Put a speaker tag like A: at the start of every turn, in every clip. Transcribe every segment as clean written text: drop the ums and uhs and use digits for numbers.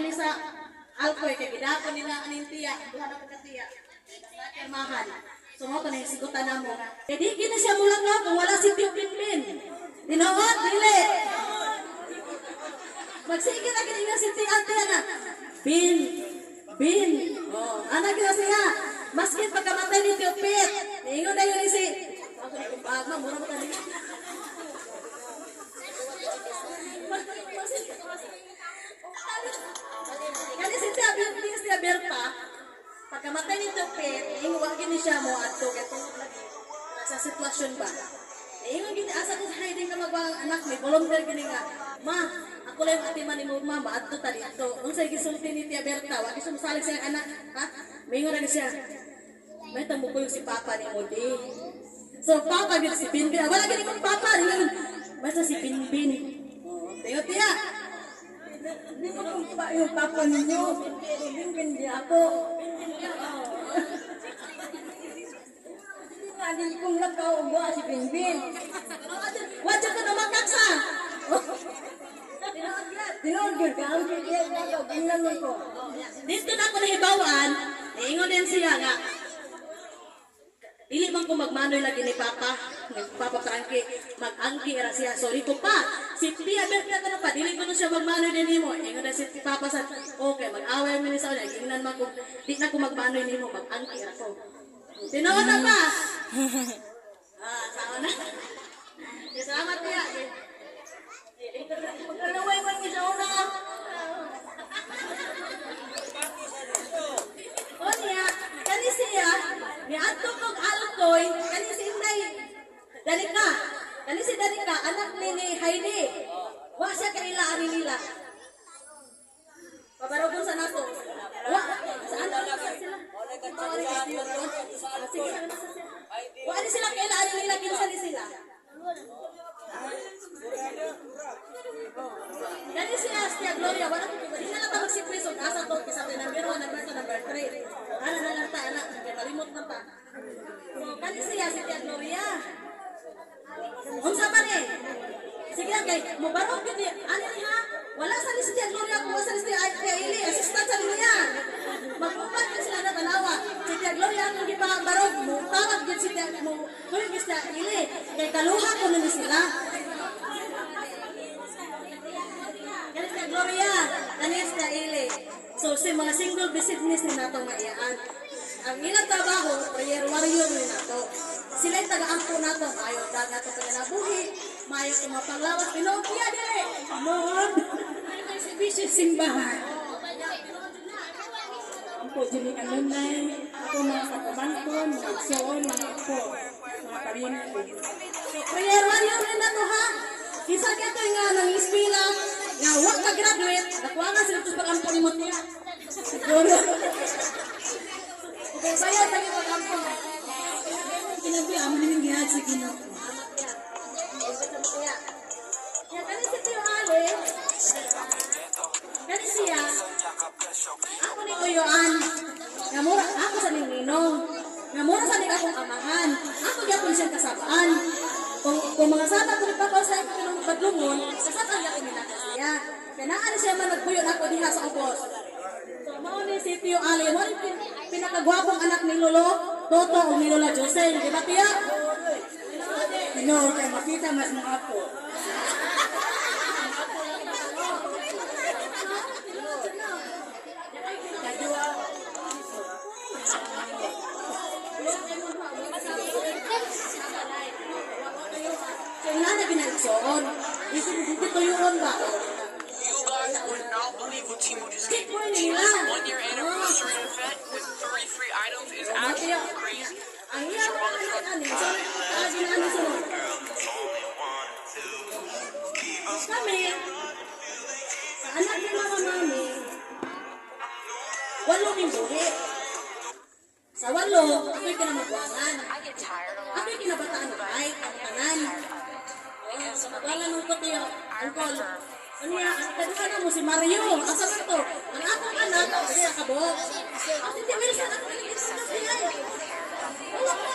A: ni sa Alcoy kay gidako nila aning tiya, duha na ka tiya. Mahal. So mo kanay sigutan namo. Kay di kini siya mulangag kung wala si Tio Binbin. Tinuod dili. Magsige na gid nga si Tia na. Bin. Oh, ana gid siya. Maski pagkamatay ni Tio Pit. Ingon dayon ni si. Agma mura mo kanila. Kani si Tia Berta, pagkamatay ni Tupit, ingon gini siya mo adto kato sa sitwasyon ba. Ingon gini asa ko hiding ka magwang anak may volunteer gini nga. Ma, ako lang atiman ni mo mama adto ta dito. Unsay gisulti ni Tia Berta, wa gisusalig sa anak, ha? Mingon na siya. May tambuko si papa ni Modi. So papa gid si Binbin, wala gini kong papa, basta si Binbin. Oh, tiyo. Hindi ko kung pa yung papa ninyo. Binbin di ako. Hindi kong nagkaubo si Binbin. Wadya ka na makaksa. Tinogil ka. Ang kikiyag na ito. Tingnan ko. Dito na ako nahibawan. Ingon din siya nga. Dili man ko magmanoy lagi ni Papa. Papa Frankie, mag-angki era siya. Sorry ko pa. Si Tia Berta ko na pa. Dili ko na siya magmanoy din mo. Ingon na si Papa sa, okay, mag-away mo ni sa ulit. Ingon naman ko, di na ko magmanoy ni mo. Mag-angki era ko. Tinawad na pa. Sama na. Salamat Tia. Magkalaway mo yung isa una. O niya, kani siya, ni Ato kong Alcoy, kani si Inday, Danica, kani si Danica, anak ni Heidi. Wa siya kanila, ani nila. Pabarogong sa nato. Wa, saan na sila? Wa, ani sila kaila, ani nila, kinusa ni sila. Kani si Astia Gloria, wala ko di na lang ta magsipriso, asa to, kisa number 1, number 2, number 3. Ano na lang ta, anak, malimot na ta. So, kani siya, si Tia Gloria. Unsa pa ni? Sige lang kay, mubarog yun ni, ano niya? Wala sa ni si Tia Gloria, kung wala sa ni si Tia Ili, assistant sa niya. Magpupat yun sila na tanawa. Si Tia Gloria, kung di pa barog, tawag yun si Tia, kung si Tia Ili. Kay kaluha ko na ni sila. Kani si Tia Gloria, kani si Tia Ili. So, si mga single business ni nato maiyaan. Ang ilang trabaho, prayer warrior ni nato. Sila yung taga-angko nato. Ayaw dagat ito na buhi. Mayo kung mapanglawas. Pinopia dire. Lord. Bisyo simbahan. Ampo, dili kanunay. Ako mga kapamangkon, mga igsoon, mga upo. Mga karinit. So, prayer warrior ni nato ha. Isa kito nga nang ispila. Nga huwag ka-graduate. Nakuha nga sila ito pag-ampo ni Motia. Siguro. Okay, bayad lagi pag-ampo. Kinabi, amo namin gihad sa Ginoo. Kaya kani si Tio Ale, kani siya, ako ni Kuyoan, namura, ako sa Ninginong, namura sa akong amahan, ako gyapon siyang kasabaan. Kung mga sata ko nagpapaw sa akong badlungon, kasatan gyapon nila siya. Kaya naan siya man nagpuyon ako diha sa ubos. So, mao ni si Tio Ale, mo pinakagwapong anak ni Lolo, Toto o ni Lola Jose, di ba Tia? No, kaya makita mas mga po. Kaya nga na ginagsoon. Dito yun ba?
B: Would not believe what Timo just did. Timo's 1-year anniversary event with 3 free items is absolutely crazy.
A: Ang iya ko kami, sa anak ni Mama Mami, 8 yung buhi. Sa 8, ako'y kinamagwangan. Ako'y kinabataan na kahit ang tanan. Sa magwala nung ko tiyo, ang call. Ano yan? Kaduhan na mo si Mario. Asa ba ito? Ang akong anak, siya kabok. At hindi Wilson, ako nagiging na siya. Wala ka.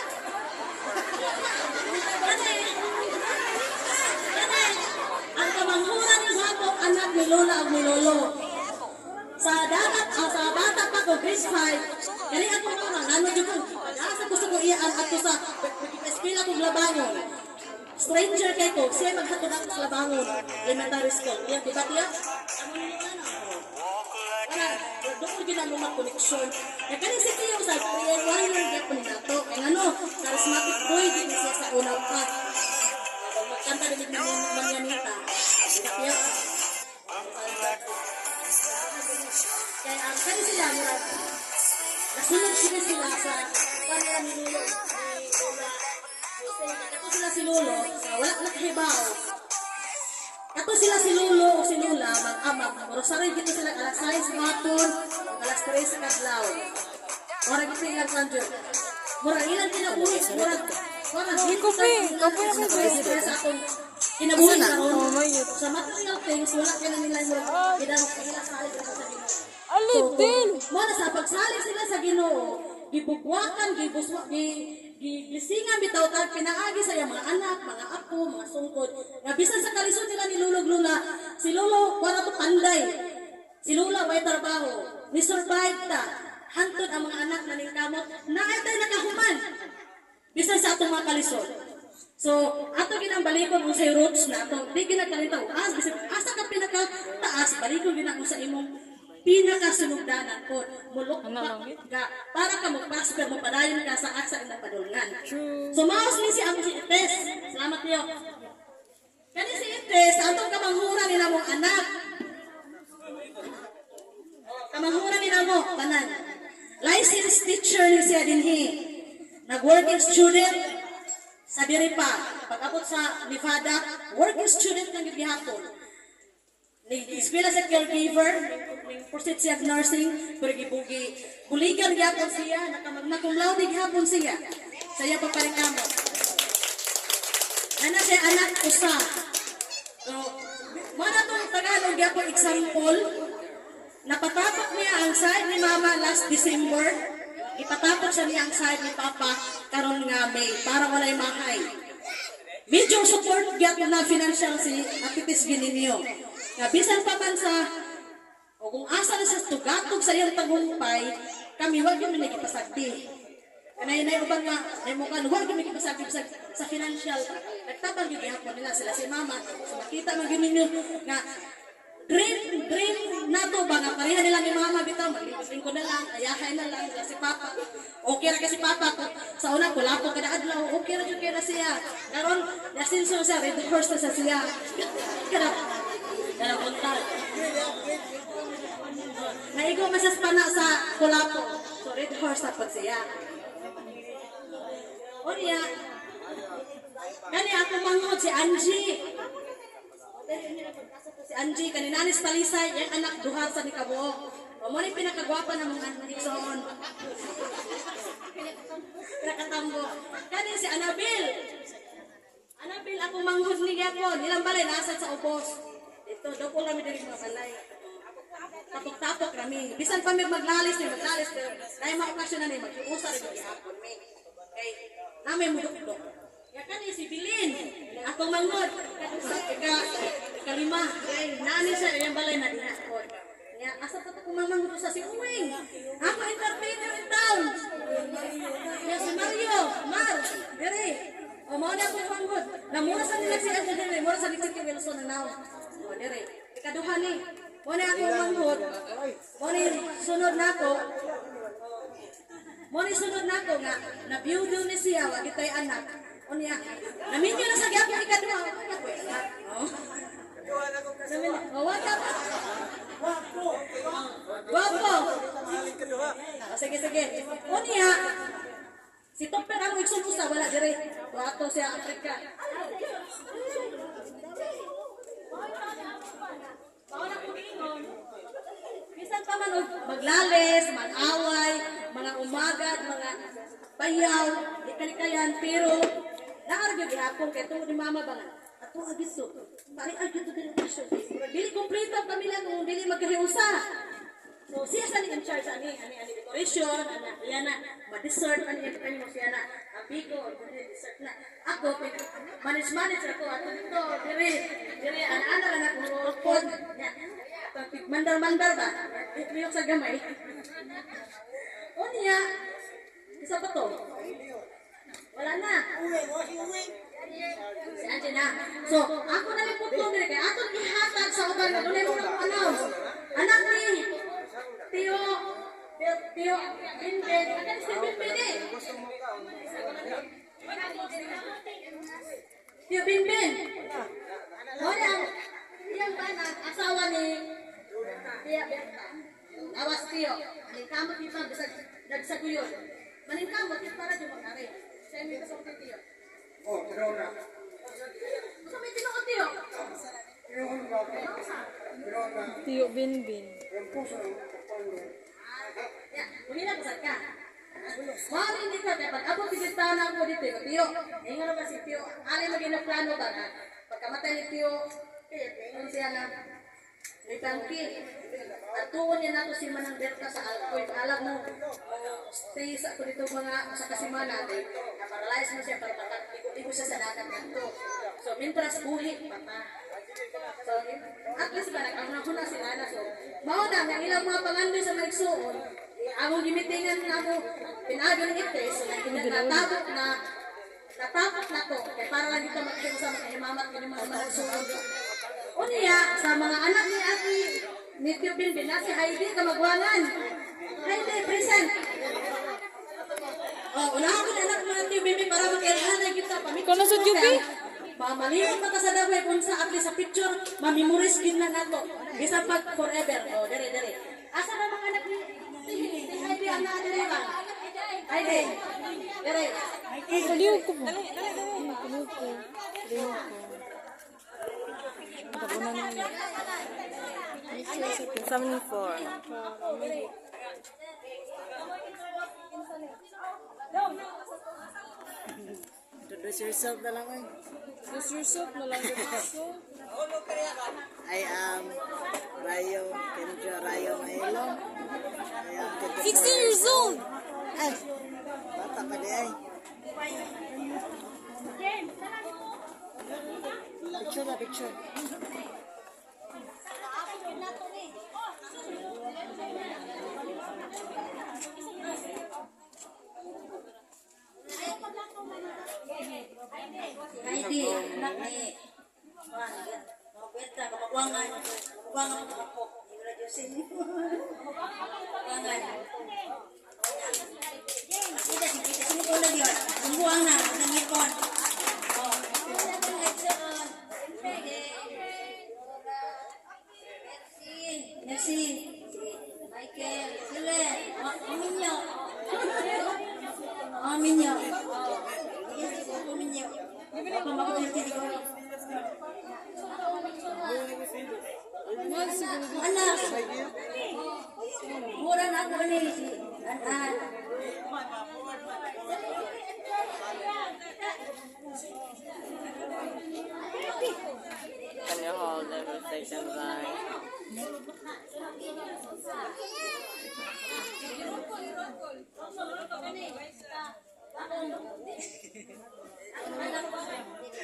A: Ang kamanghuran ng hapong anak ni Lola o ni Lolo. sa bata pa ko, grade 5, kani ako mga ano dyan ko, asa gusto ko iyaan ato sa eskwela kong labangon. Stranger kay ko, siya maghatod ako sa labangon, elementary school. Diyan, diba tiya? Ano nila na? Wala, doon ko ginano mag-connection. Kaya kani si Tiyo sa wire gap ni nato. Kaya ano, charismatic boy, din siya sa unaw pa. Magkanta din ng Manyanita. Diba tiya? Kaya kani sila, murag, nasunod sila sa panira ni Lolo. Kato sila si Lolo, wala nakahibaw. Kato sila si Lolo o si Lola, mag-amag. Rosary dito sila alas 6 maton, alas 3 sa kadlaw. Mura gito ilang kanjo. Mura ilang kinabuhi, mura dito sa atong kinabuhi karon. Sa material things, wala ka na nila yung pinasalit ako sa Ginoo.
C: Alipin!
A: Mura sa pagsalit sila sa Ginoo, gibugwakan, gisingan bitaw tag pinaagi sa iyang mga anak, mga apo, mga sungkod. Nga bisan sa kalisod nila ni Lolo Lula, si Lolo wala to panday. Si Lula way trabaho. Ni survive ta. Hantod ang mga anak na ningkamot. Naay tay nakahuman. Bisan sa atong mga kalisod. So, ato ginang balikon kung sa roots na ato, di ginakalitaw. Bisan asa ka pinaka taas, balikon ginang sa imong pinakasunugdanan ko, mulukpak ka, para ka magpasok mo padayon ka sa aksa ng padulngan. So, maos ni si Amo si Ites. Salamat niyo. Kani si Ites, atong kamanghuran nila mong anak. Kamanghuran nila mo, tanan. Licensed teacher ni siya dinhi. Nag-working student sa diri pa. Pag-abot sa Nevada, working student ng gihapon. Eskwela sa caregiver, proceed siya nursing, pero gibugi. Buligan gyapon siya, nakamagna cum laude gyapon siya. Saya pa paring amo. Ana siya anak usa. So, mana tong Tagalog gyapon example. Napatapok niya ang side ni Mama last December. Ipatapok siya niya ang side ni Papa karon nga May para walay mahay. Medyo support gyapon na financial si Atitis Gininio. Bisan pa man sa o kung asa na sa tugatog sa iyang tagumpay, kami wag yung minagipasagdi. Kanay uban nga, ay mo kan wag yung minagipasagdi sa financial. Nagtabang yung gihapon nila sila si Mama. So makita man yun ninyo nga dream na to ba nga pareha nila ni Mama bitaw, maglingkod na lang, ayahay na lang si Papa. Okay ra kasi Papa ko. Sa una ko lapo kada adlaw, okay ra jud kay na siya. Karon nasinso sa red horse na sa siya. Kada punta. Naigo masas pana sa Kulapo. So red horse na pag siya. O niya, kani ako manghod si Angie. Si Angie, kaninanis Talisay, yung anak duhar sa Nikabuok. O mo ni pinakagwapa ng mga anak Dixon. Pinakatambo. Kani si Annabel. Annabel, ako manghod niya ko. Nilang balay, nasa sa ubos. Ito, doon kami din mga balay. Tapok-tapok kami. Bisan pa may maglalis. Pero dahil mga okasyon na niya, mag-iusa rin yung ihapon. Okay? Namin mo duk-duk. Ya kan si Bilin. Ako manghod. Ikalima. Nani siya yung balay na dinakot. Ya, asa pa ko manghod sa si Uwing. Ako entertainer in town. Ya si Mario. Dere. O mao na ko manghod. Namura sa nila si Angelina. Mura sa nila si Wilson na now. O dere. Ikaduha ni. Mo na ako manghod. Mo ni sunod nako. Mo ni sunod nako nga na-build ni siya wa kitay anak. Unya, naminyo na sa gyapon ikaduha. Oh. Wala pa. Guwapo. Sige. Unya, si Topper ang igsunusa wala dire. Wato siya Afrika. Bisan pa man maglalis, mag-away, mga umagad, mga bayaw, ikalikayan, pero naarga gihapon kay tungod ni Mama ba nga ato agiso pare agyo to dili pasyon dili kompleto ang pamilya kung dili magkahiusa. So siya sa ni in charge ani decoration yan na ma-dessert ani mo siya na abigo dessert na ako manage ako ato dito dire ana lang ako pod mandar ba Liyok sa gamay. O niya, isa pa to. Wala na. Si Ate na. So, ako na rin po ito nila. Kaya ato ihatag sa uban na doon mo na announce. Anak ni Tio, Binbin. Akan si Binbin eh. Tio Binbin. Wala. Iyang banak, asawa ni Tia Berta. Awas Tio. Maningkamot kita, nagsaguyod. Maningkamot, para di mag-ari. Sa inyo kasama kay Tio.
C: Oh, tinaw na.
A: Sa may tinuot Tio.
C: Tinaw na.
D: Tiyo Binbin.
C: Yung puso ng kapalo.
A: Ya, kumila ko ka. Mao hindi ka kay pag abot bibitaw na ako dito, Tio. Ingon ba si Tio? Ali magina plano ba na? Pagkamatay ni Tio, ingon siya na itangki. At tuon niya nato si Manang Berta sa alcohol. Alam mo, stay sa ako dito mga sa kasimana. Naparalyze mo siya para makatigo siya sa dagat nito. So, mintras buhi, pata. So, at least ba, nagkahuna sila na. So, mao na, ang ilang mga pangandoy sa nagsuon, among gimitingan na mo, pinago ng ites, so, natapot na to, kaya para lang dito magkita sa mga himamat ko ng mga nagsuon. O niya, sa mga anak ni Ate, ni Tio Binbin, na si Heidi, kamagwangan. Heidi, present. Oh, unahan ko na anak mo ng Tio Binbin para makilala na kita.
D: Ikaw na sa Jubi?
A: Mamaliwan pa ta sa daway kung sa at least sa picture, mamemorize din na nato. Bisa pag forever. Oh, dere. Asa na mga anak ni Heidi, anak ni Heidi? Heidi, dere.
D: Paliw ko po. Paliw ko. Tabunan naman. 74.
E: Introduce yourself na lang eh.
D: Just yourself na lang dito.
E: I am Rayo, Kendra Rayo Maelo. I am
D: 16 years old!
E: Ay, bata pa di ay. Picture na, picture.
A: Heidi, anak ni Berta, kamagwangan ako. Wala Diyosin. Kamagwangan. Kita sini ko lagi yun. Bumbuang na, nangipon. Oh, Merci. Michael, Sile, Minyo. Minyo. Minyo. Apa mau cerita di kau? Anak, murah aku ni, anak.
E: Can you hold the reflection line?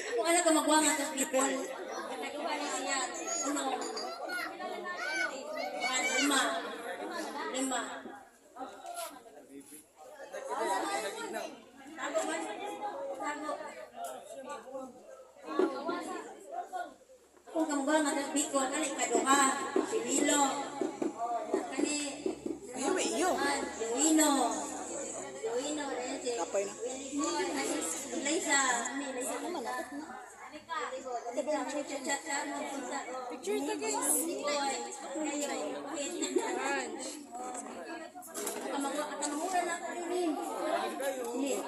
A: Ako anak ka magwanga sa people. Nagawa niya siya. Ano? Lima. Tago man. Tago. Kung kamagwanga sa people, kani kaduha. Si Lilo. Kani. Luino.
E: Kapay na.
A: Liza.
D: Picture ito guys.
A: Kamamura na ako rin.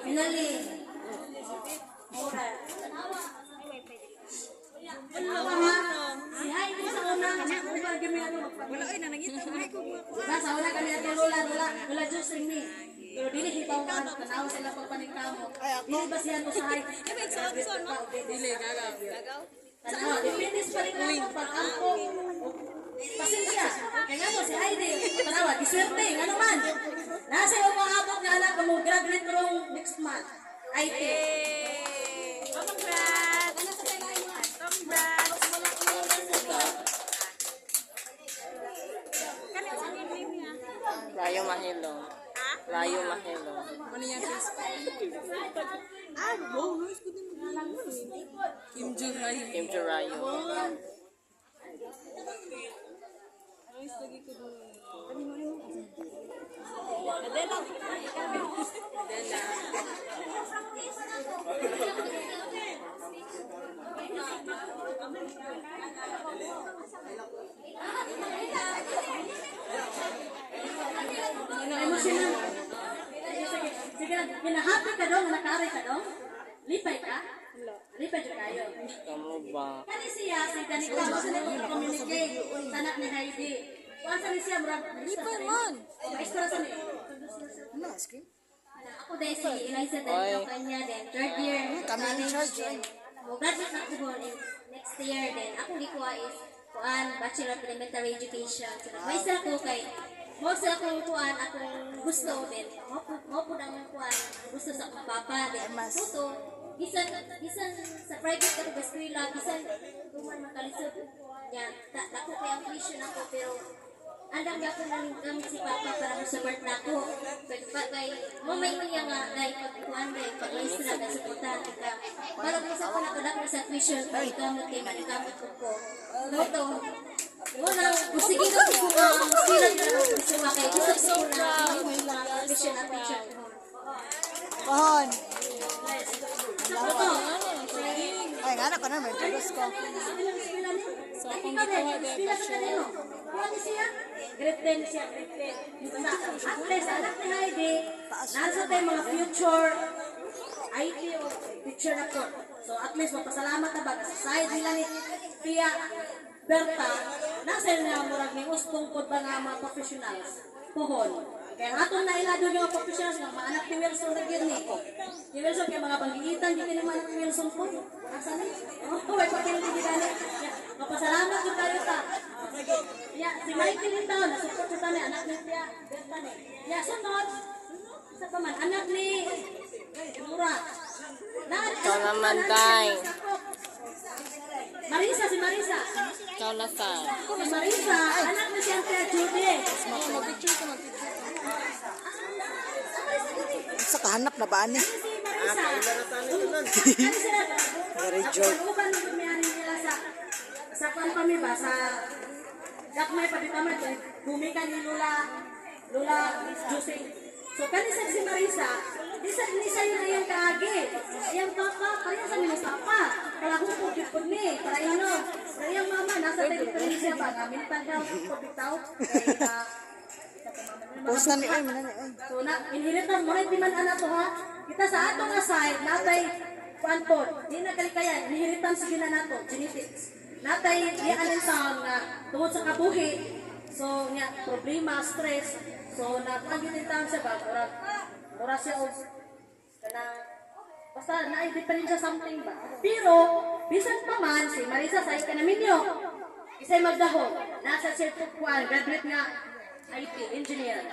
A: Pinali. Mura. Si Heidi sa una.
D: Wala ay nanangita mo ko.
A: Sa una kami at Lola Diyos rin ni. Pero dili kita uman. Tanaw sila pagpaningkamo. Dili ba siya ko sa Heidi?
D: Dili gagaw.
A: Tanaw, depende pa rin ako pag ako. Pasensya. Kaya nga po si Heidi. Tanaw, diswerte. Ano man. Nasa iyo mga abot na anak mo. Graduate rong next month. IT.
D: Congrats! Congrats!
E: Rayo Mahilo. Rayo Mahilo.
D: Ano yan, sis? Ah, wow, nice ko din mo. Kim Juray.
E: Kim Rayo.
D: Nice lagi ko din.
A: Emotional. Sige, ginahappy ka daw, nakari ka daw? Lipay ka? Lipay ka kayo.
E: Kamu ba?
A: Kani siya, si Danica, gusto na communicate sa anak ni Heidi. Kuan sa ni siya, murag.
D: Lipay man.
A: Extra sa ni.
F: Ako dahil si Eliza din
E: Oy.
F: ang kanya din. Third year.
D: Kami in charge,
F: din. Graduate na ko in next year din. Ako gikuha is kuan Bachelor of Elementary Education. So nag-advise ako kay mo sa akong kuan akong gusto din. Mo po ang kuan gusto sa akong papa din. Gusto bisan sa private ako sa eskwela bisan tuman makalisod. Yan, dako kay ang tuition ako pero andang ako nang si Papa para mo-support na ako. Kay mo may niya nga dahil pagkuhan dahil pag-isra na supportan ka. Para kung sa ako nakadako sa tuition, pag-ikamot kay manikamot ko po. Noto, wala, sige ko ko ang silang na gusto nga kay gusto ko na tuition at teacher ko.
D: Pohon.
A: Ito,
D: Ay, nga na ko na, may pagos ko.
A: so akong gikuha din Bachelor. Kuha siya? Grade 10 siya, grade 10. At least, anak ni Heidi, nasa tayo mga future IT o picture na to. So at least, magpasalamat na ba? Sa side nila ni Tia Berta, nasa na murag ni Ustong po ba nga mga professionals? Puhon. Kaya nga itong nailado yung mga professionals, mga anak ni Wilson na yun eh. Ni Wilson, kaya mga banggitan, hindi ka naman ni Wilson po. Asa na? Oh, may pakinig din ka na. Mapasalamat yung tayo ta. Sige. Yeah, si Michael din daw, nasupport sa tanay, anak ni Tia Berta ni. Yeah, sunod. Sa paman, anak ni Nura.
E: Ikaw naman, Day.
A: Marisa, si Marisa.
E: Ikaw na sa.
A: Si Marisa, anak ni si Tia Judy.
D: Mag-picture ko, mag-picture. Sa kahanap na ba, ani?
A: Si Marisa.
D: Very joke.
A: Uban ng mayari nila sa kami ba, sa Gakmay Pabitaman, bumika ni Lola Jose. So, kanisa si Marisa, nisa yun na yung kaagi. Yung papa, kaya sa minusapa. Kala hupog yung po ni, para ino. Kaya yung mama, nasa tayo siya ba, ngamintan daw, pabitaw.
D: Post na ni, ay, manani, ay.
A: So, inheritan mo rin timan anak to ha. Kita sa atong aside, natay kuanpon, di na kalikayan, inheritan sige na nato, genetics. Natay, di anin sa tungod sa kabuhi. So, nga, problema, stress. So, napagin taon siya ba, mura siya o, basta na-depend siya something ba. Pero, bisan pa man, si Marisa sa ikanaminyo, isa'y magdahon, nasa sirtukuan, graduate nga, IT, engineer.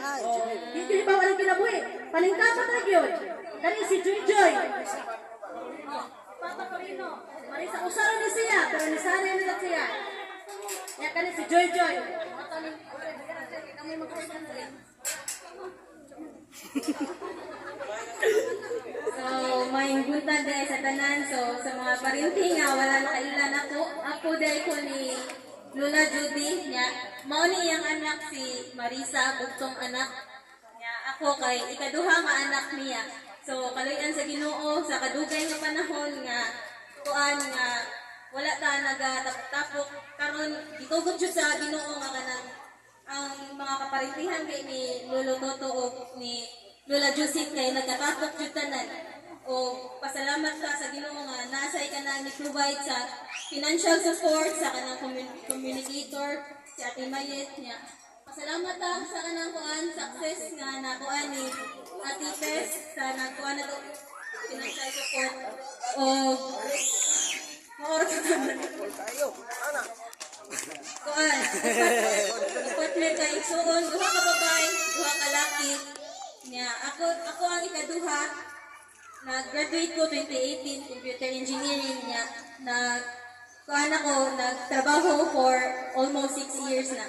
A: Hindi ba walang kinabuhi? Paningkapat na yun. Kani si Joy Joy. Papa Corino. Marisa, usaran ni siya, pero nisari na siya. Yan kani si Joy Joy.
F: So, may gutan dahil sa tanan. So, sa mga parinting nga, wala na kailan ako. Ako dahil ko ni Lola Judy niya. Mao ni iyang anak si Marisa, bugtong anak niya. Ako kay ikaduha nga anak niya. So, kaluyan sa Ginoo sa kadugay nga panahon nga kuan nga wala ta nagatapok karon gitugot jud sa Ginoo nga kanang ang mga kaparintihan kay ni Lolo Toto o ni Lola Josie kay nagkatapok jud tanan. O pasalamat ka sa Ginoo nga nasay ka na ni-provide sa financial support sa kanang communicator si Ate Mayet niya. Pasalamat ta sa kanang kuan success nga nakuan ni Ate Tess sa nagkuan na to financial support. O kuan partner kay suon duha ka babae duha ka laki niya ako ang ikaduha. Nag-graduate ko 2018 computer engineering niya. Kuhan ako, nagtrabaho for almost 6 years na.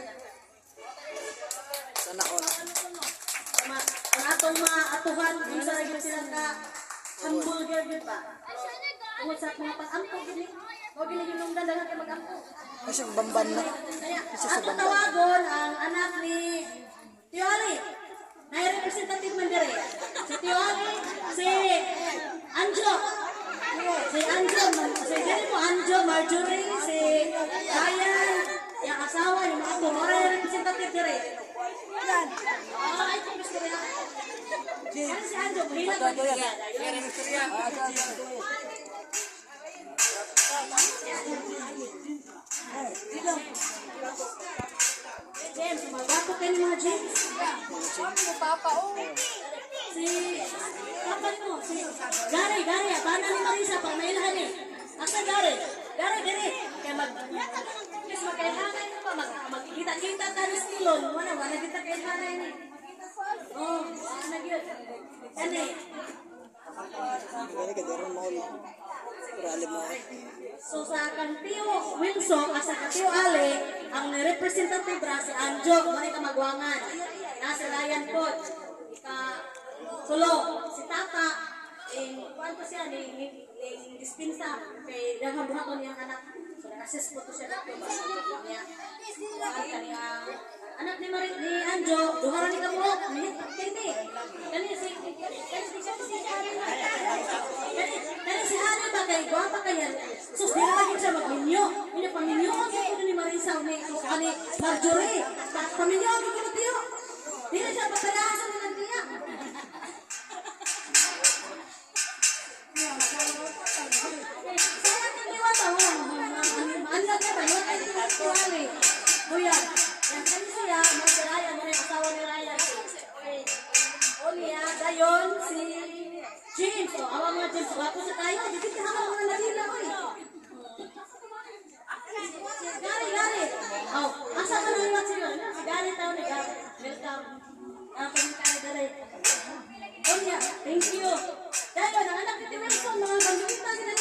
D: Sana all.
A: atuhan, yung sa rin sila ka hamburger, di ba? Kung sa mga pag-ampo, gini. Huwag gini yung nungdalangan kayo mag-ampo.
G: Kasi bamban na.
A: Kaya, ato tawagon ang anak ni Tio Ali. Na-representative man dire. Si Tio Ali, si Anjo. Si Anjo, si dili mo Anjo, Marjorie, si Ryan, yung asawa, yung mga po, mga representative dire. Yan. Ay, kung gusto rin ako. Ano si Anjo? Mahilang ko niya. James, magapo kayo ni mga James. Si, kapal mo, si Gary, bana ni Marisa, pang nailahan eh. Asa Gary? Gary, diri. Kaya yes, magkailangan mo ba? Magkita-kita tayo sa tilon. Wala kita kailangan ni. Oh, ano yun? Ano eh?
G: Kaya kadaron mo ulit. Alim mo.
A: So sa Kantio Wilson, asa Kantio Ale, ang representative ra si Anjo, mali ka magwangan. Nasa Ryan po. Sulo, si Tata, kuwan ko siya, dispensa, kay daghang buhaton niyang anak. So nag-assist po to siya dito. Anak ni Anjo, duharan ni Kamurok, hindi. Kani si Hani ba kay guwapa kaya? Sus, di na lagi siya magminyo. Hindi paminyo ang ito ni Marisa ni Marjorie. Paminyo ang ito tiyo. Di na siya papalasan ng tiya. Sayang ang iwata mo. Ano ka ba? Ano ka ito? Kuya, yan kami siya, mga si Ryan, mga asawa ni Ryan. O niya, dayon si James. O, awa mga James, wapo sa tayo. Dito ka naman mga nalila ko eh. Gary. Oh, asa ka nang iwat siya? Si Gary tao ni Gary. Welcome. Pagkakari Gary. O niya, thank you. Dayon, ang anak ni Wilson, mga bandungita sila.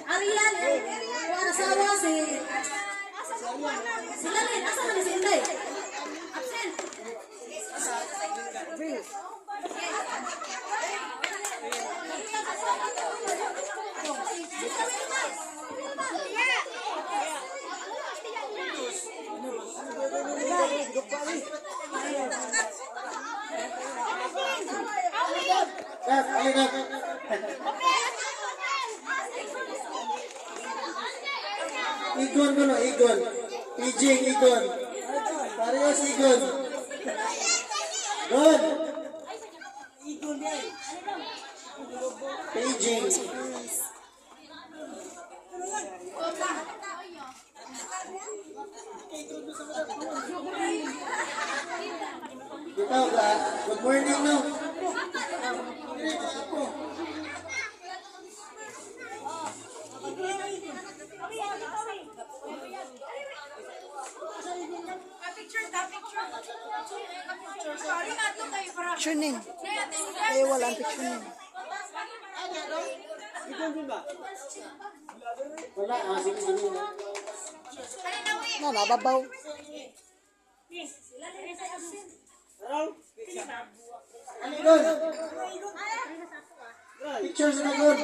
A: Arian, ang asawa si Lalin, asa na si Inday? Absent.
C: Kat, ayun na. Igon ko no, Igon. Pijing, Igon. Parehas Igon. Gon. Pijing. Ikaw ba? Good morning no.
G: Picture nin. Ay, wala ang picture nin.
C: Wala, sige.
G: No, nababaw.
C: Ano Igon? Pictures na Igon.